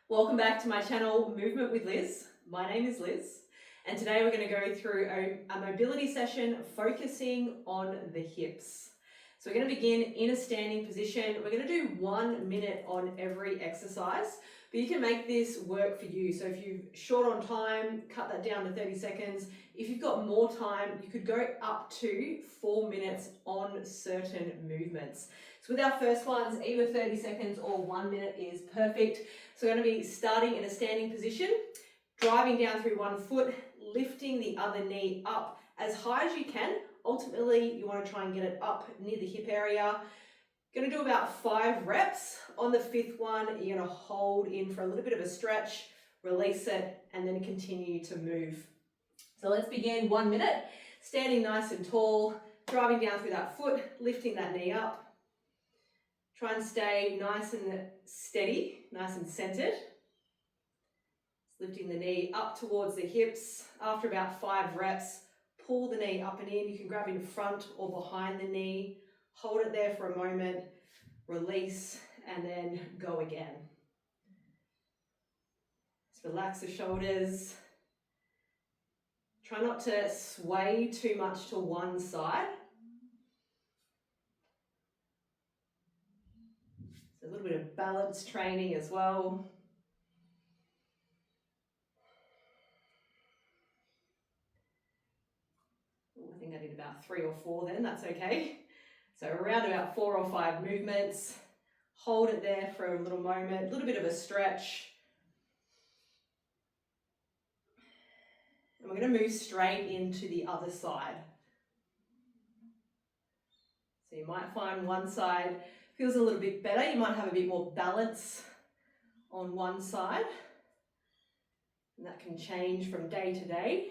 Welcome back to my channel, Movement with Liz. My name is Liz, and today we're going to go through a mobility session focusing on the hips. So we're going to begin in a standing position. We're going to do 1 minute on every exercise, but you can make this work for you. So if you're short on time, cut that down to 30 seconds. If you've got more time, you could go up to 4 minutes on certain movements. So with our first ones, either 30 seconds or 1 minute is perfect. So we're going to be starting in a standing position, driving down through one foot, lifting the other knee up as high as you can. Ultimately, you want to try and get it up near the hip area. Going to do about 5 reps. On the 5th one, you're going to hold in for a little bit of a stretch, release it, and then continue to move. So let's begin 1 minute, standing nice and tall, driving down through that foot, lifting that knee up. Try and stay nice and steady, nice and centered. Lifting the knee up towards the hips. After about 5 reps, pull the knee up and in. You can grab in front or behind the knee. Hold it there for a moment, release, and then go again. Just relax the shoulders. Try not to sway too much to one side. So a little bit of balance training as well. I think I did about 3 or 4 then, that's okay. So around about 4 or 5 movements. Hold it there for a little moment, a little bit of a stretch. And we're going to move straight into the other side. So you might find one side feels a little bit better. You might have a bit more balance on one side. And that can change from day to day.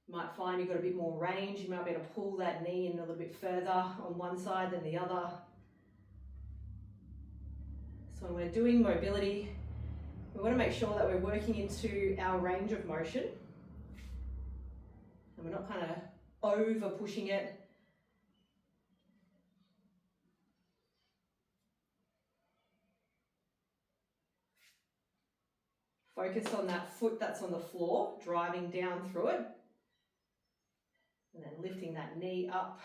You might find you've got a bit more range. You might be able to pull that knee in a little bit further on one side than the other. So when we're doing mobility, we want to make sure that we're working into our range of motion. And we're not kind of over pushing it. Focus on that foot that's on the floor, driving down through it. And then lifting that knee up.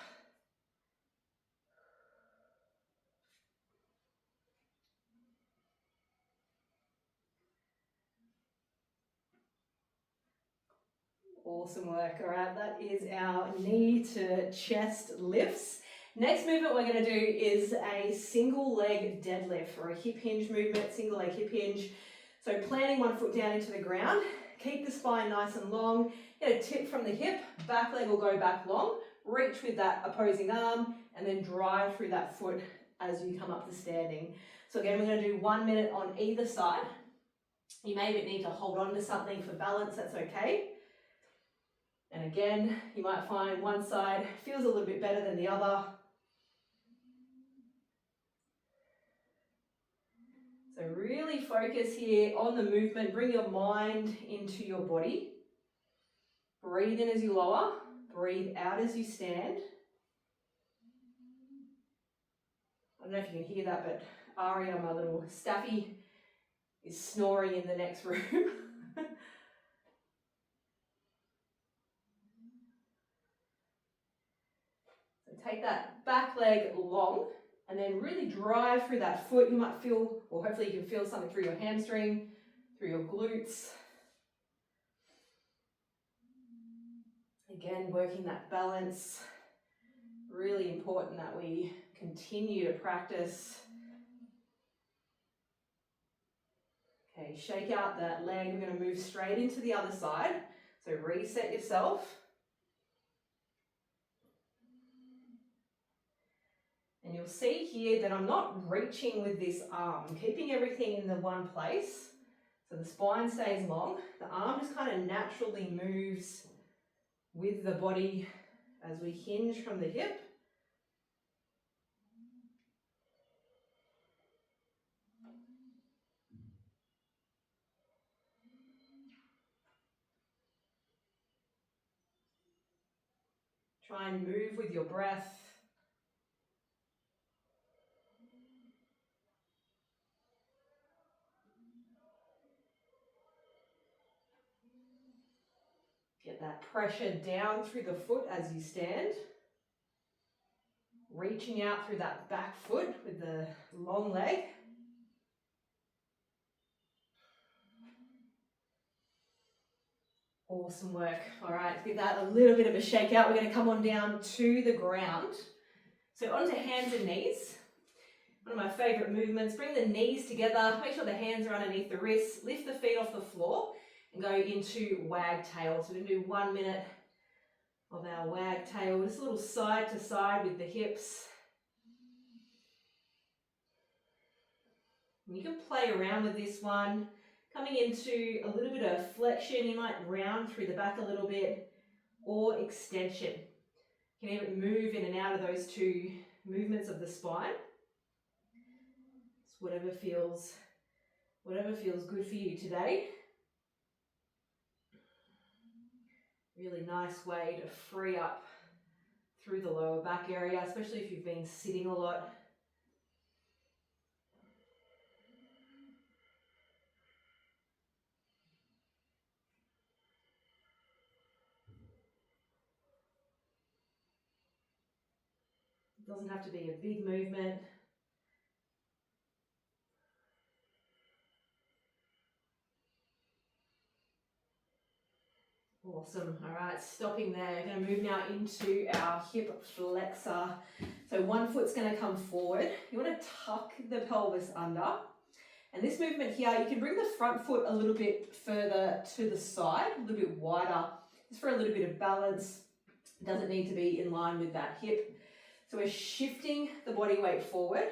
Awesome work. All right, that is our knee to chest lifts. Next movement we're going to do is a single leg deadlift or a hip hinge movement, single leg hip hinge. So planting one foot down into the ground, keep the spine nice and long, get a tip from the hip, back leg will go back long, reach with that opposing arm, and then drive through that foot as you come up to standing. So again, we're going to do 1 minute on either side. You may need to hold on to something for balance, that's okay. And again, you might find one side feels a little bit better than the other. So really focus here on the movement. Bring your mind into your body. Breathe in as you lower. Breathe out as you stand. I don't know if you can hear that, but Aria, my little Staffy, is snoring in the next room. So take that back leg long and then really drive through that foot. You might feel, or hopefully you can feel something through your hamstring, through your glutes. Again, working that balance. Really important that we continue to practice. Okay, shake out that leg. We're going to move straight into the other side. So reset yourself. And you'll see here that I'm not reaching with this arm. I'm keeping everything in the one place. So the spine stays long. The arm just kind of naturally moves with the body as we hinge from the hip. Try and move with your breath. Get that pressure down through the foot as you stand. Reaching out through that back foot with the long leg. Awesome work. All right, give that a little bit of a shake out. We're going to come on down to the ground. So onto hands and knees. One of my favorite movements. Bring the knees together. Make sure the hands are underneath the wrists. Lift the feet off the floor and go into wagtail. So we're going to do 1 minute of our wagtail. Just a little side to side with the hips. You can play around with this one. Coming into a little bit of flexion, you might round through the back a little bit, or extension. You can even move in and out of those two movements of the spine. It's whatever feels good for you today. Really nice way to free up through the lower back area, especially if you've been sitting a lot. It doesn't have to be a big movement. Awesome. All right, stopping there. We're going to move now into our hip flexor. So one foot's going to come forward. You want to tuck the pelvis under. And this movement here, you can bring the front foot a little bit further to the side, a little bit wider, just for a little bit of balance. It doesn't need to be in line with that hip. So we're shifting the body weight forward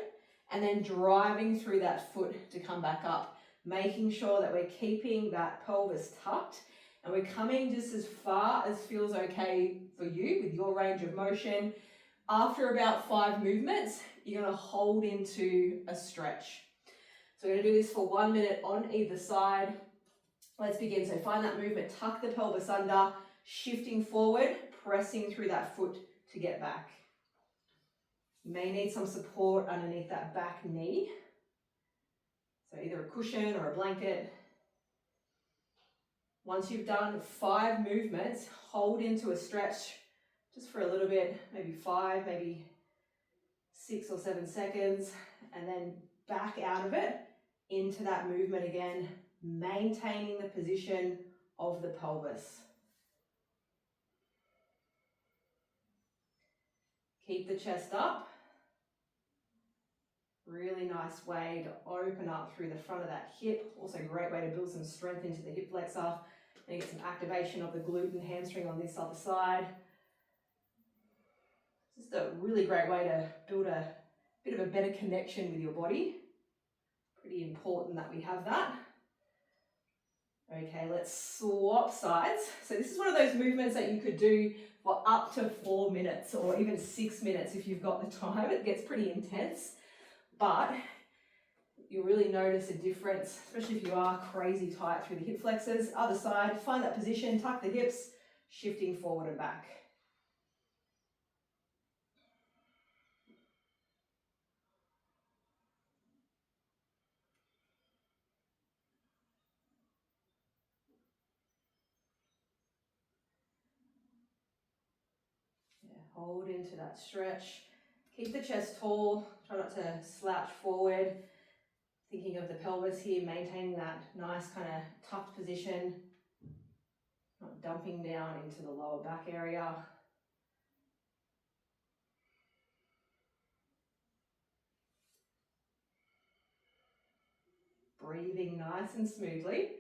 and then driving through that foot to come back up, making sure that we're keeping that pelvis tucked. And we're coming just as far as feels okay for you with your range of motion. After about 5 movements, you're going to hold into a stretch. So we're going to do this for 1 minute on either side. Let's begin. So find that movement, tuck the pelvis under, shifting forward, pressing through that foot to get back. You may need some support underneath that back knee. So either a cushion or a blanket. Once you've done 5 movements, hold into a stretch just for a little bit, maybe 5, maybe 6 or 7 seconds, and then back out of it into that movement again, maintaining the position of the pelvis. Keep the chest up. Really nice way to open up through the front of that hip. Also a great way to build some strength into the hip flexor and get some activation of the glute and hamstring on this other side. Just a really great way to build a bit of a better connection with your body. Pretty important that we have that. Okay, let's swap sides. So this is one of those movements that you could do for up to 4 minutes or even 6 minutes if you've got the time. It gets pretty intense. But you'll really notice a difference, especially if you are crazy tight through the hip flexors. Other side, find that position, tuck the hips, shifting forward and back. Yeah, hold into that stretch. Keep the chest tall, try not to slouch forward. Thinking of the pelvis here, maintaining that nice kind of tucked position, not dumping down into the lower back area. Breathing nice and smoothly.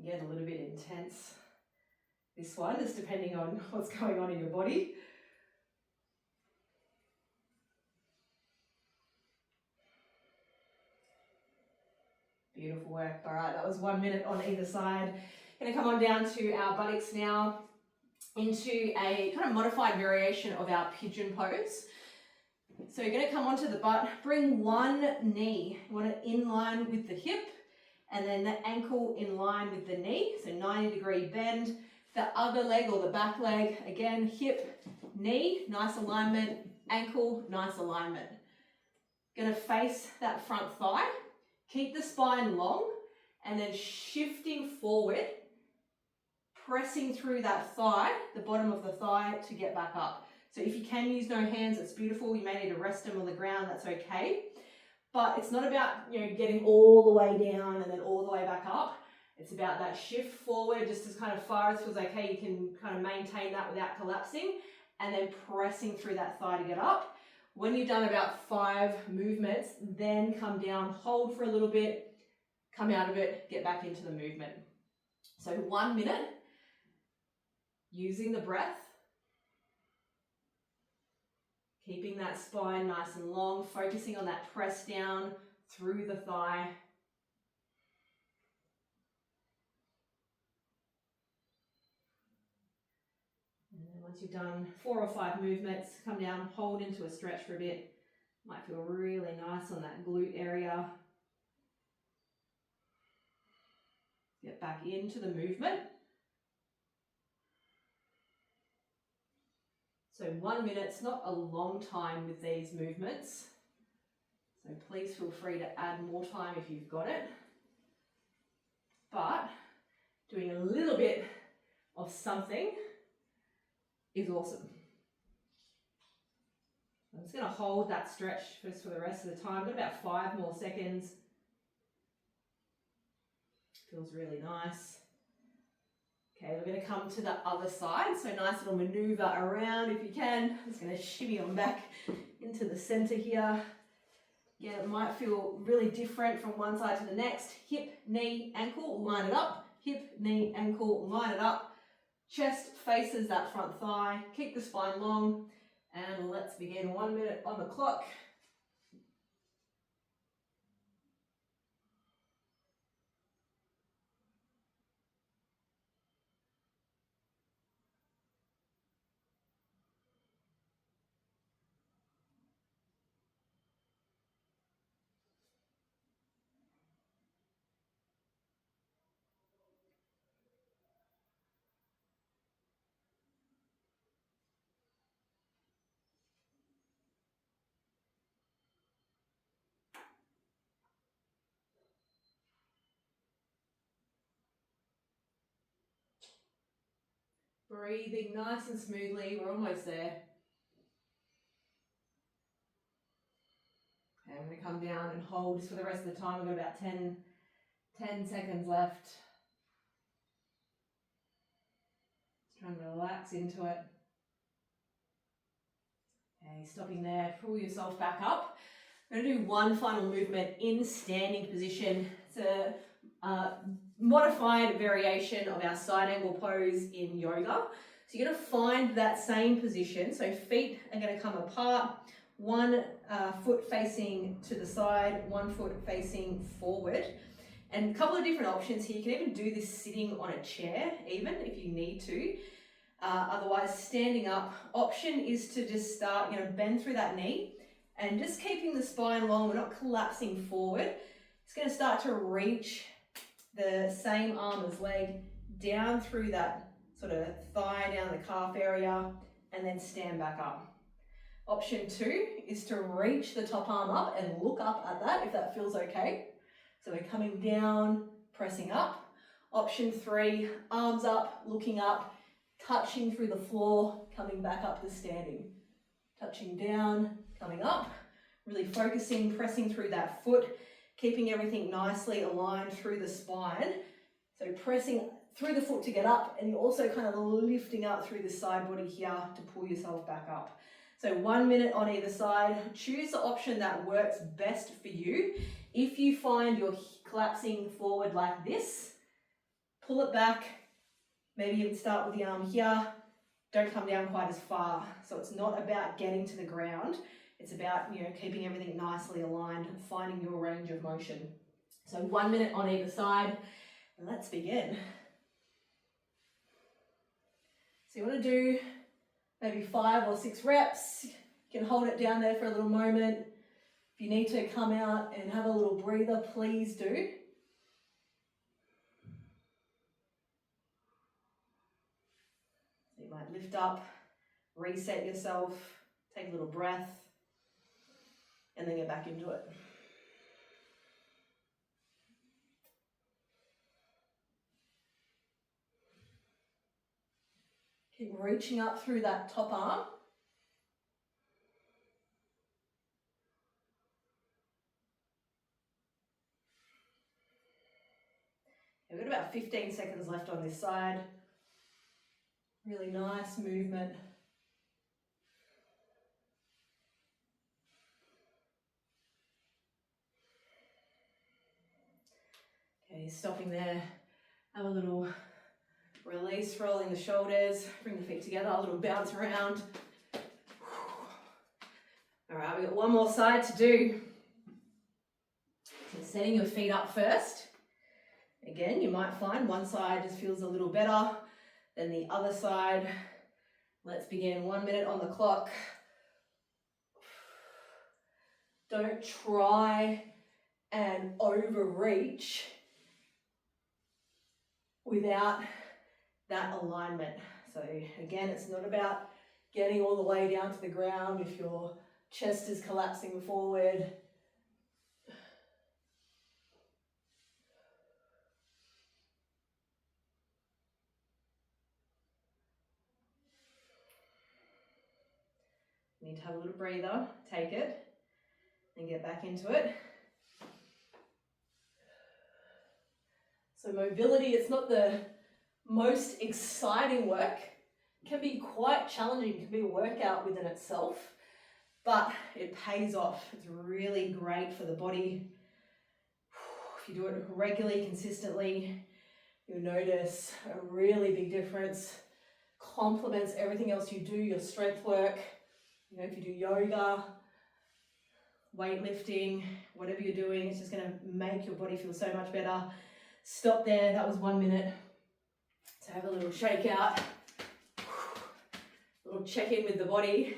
Get a little bit intense. This one, just depending on what's going on in your body. Beautiful work. All right, that was 1 minute on either side. Going to come on down to our buttocks now into a kind of modified variation of our pigeon pose. So you're going to come onto the butt, bring one knee. You want it in line with the hip and then the ankle in line with the knee. So 90-degree bend. The other leg or the back leg, again, hip, knee, nice alignment, ankle, nice alignment. Going to face that front thigh. Keep the spine long and then shifting forward, pressing through that thigh, the bottom of the thigh, to get back up. So if you can use no hands, it's beautiful. You may need to rest them on the ground, that's okay. But it's not about, getting all the way down and then all the way back up. It's about that shift forward just as kind of far as feels okay. You can kind of maintain that without collapsing, and then pressing through that thigh to get up. When you've done about 5 movements, then come down, hold for a little bit, come out of it, get back into the movement. So 1 minute, using the breath, keeping that spine nice and long, focusing on that press down through the thigh. And then once you've done 4 or 5 movements, come down, hold into a stretch for a bit. Might feel really nice on that glute area. Get back into the movement. So 1 minute's not a long time with these movements. So please feel free to add more time if you've got it. But doing a little bit of something is awesome. I'm just going to hold that stretch just for the rest of the time. I've got about 5 more seconds. Feels really nice. Okay, we're going to come to the other side. So nice little maneuver around if you can. I'm just going to shimmy on back into the center here. Again, it might feel really different from one side to the next. Hip, knee, ankle, line it up. Hip, knee, ankle, line it up. Chest faces that front thigh. Keep the spine long. And let's begin. 1 minute on the clock. Breathing nice and smoothly. We're almost there. Okay, I'm going to come down and hold just for the rest of the time. We've got about 10 seconds left. Just trying to relax into it. Okay, stopping there. Pull yourself back up. I'm going to do one final movement in standing position. It's a modified variation of our side angle pose in yoga. So you're going to find that same position. So feet are going to come apart, one foot facing to the side, 1 foot facing forward. And a couple of different options here. You can even do this sitting on a chair, even if you need to. Otherwise, standing up. Option is to just start, bend through that knee and just keeping the spine long. We're not collapsing forward. It's going to start to reach the same arm as leg down through that sort of thigh, down the calf area, and then stand back up. Option 2 is to reach the top arm up and look up at that if that feels okay. So we're coming down, pressing up. Option 3, arms up, looking up, touching through the floor, coming back up to standing. Touching down, coming up, really focusing, pressing through that foot, keeping everything nicely aligned through the spine. So pressing through the foot to get up, and you're also kind of lifting up through the side body here to pull yourself back up. So 1 minute on either side. Choose the option that works best for you. If you find you're collapsing forward like this, pull it back. Maybe you would start with the arm here. Don't come down quite as far. So it's not about getting to the ground. It's about, keeping everything nicely aligned, finding your range of motion. So 1 minute on either side. And let's begin. So you want to do maybe 5 or 6 reps. You can hold it down there for a little moment. If you need to come out and have a little breather, please do. So you might lift up, reset yourself, take a little breath, and then get back into it. Keep reaching up through that top arm. We've got about 15 seconds left on this side. Really nice movement. Okay, stopping there. Have a little release, rolling the shoulders, bring the feet together, a little bounce around. All right, we've got one more side to do. So setting your feet up first. Again, you might find one side just feels a little better than the other side. Let's begin. 1 minute on the clock. Don't try and overreach without that alignment. So again, it's not about getting all the way down to the ground if your chest is collapsing forward. You need to have a little breather, take it, and get back into it. So mobility, it's not the most exciting work. It can be quite challenging, it can be a workout within itself, but it pays off. It's really great for the body. If you do it regularly, consistently, you'll notice a really big difference. Complements everything else you do, your strength work. You know, if you do yoga, weightlifting, whatever you're doing, it's just going to make your body feel so much better. Stop there, that was 1 minute. So have a little shake out, a little check in with the body.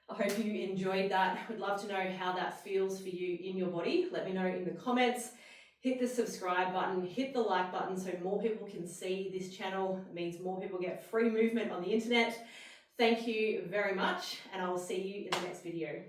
I hope you enjoyed that. Would love to know how that feels for you in your body. Let me know in the comments. Hit the subscribe button, hit the like button so more people can see this channel. It means more people get free movement on the internet. Thank you very much, and I will see you in the next video.